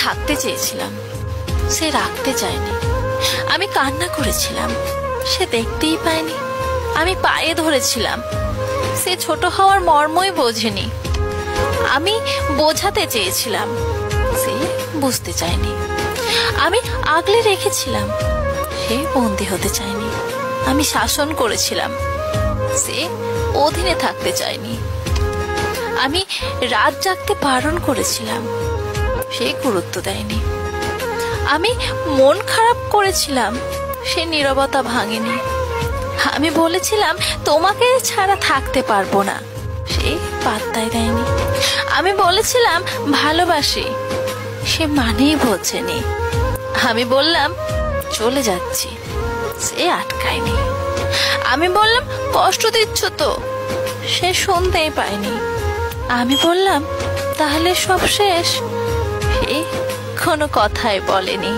থাকতে চেয়েছিলাম, সে রাখতে চায়নি। আমি কান্না করেছিলাম, সে দেখতেই পায়নি। আমি পায়ে ধরেছিলাম, সে ছোট হওয়ার মর্মই বোঝেনি। আমি বোঝাতে চেয়েছিলাম, সে বুঝতে চায়নি। আমি আগলে রেখেছিলাম, সে বন্দী হতে চায়নি। আমি শাসন করেছিলাম, সে অধীনে থাকতে চায়নি। আমি রাত জাগতে বারণ করেছিলাম, সে গুরুত্ব দেয়নি। আমি মন খারাপ করেছিলাম, সে নীরবতা ভাঙেনি। আমি বলেছিলাম তোমাকে ছাড়া থাকতে পারবো না, সে পাত্তাই দেয়নি। আমি বলেছিলাম ভালোবাসি, সে মানেই বোঝেনি। আমি বললাম চলে যাচ্ছি, সে আটকায়নি। আমি বললাম কষ্ট দিচ্ছ তো, সে শুনতেই পায়নি। আমি বললাম তাহলে সব শেষ, সে কোনো কথাই বলেনি।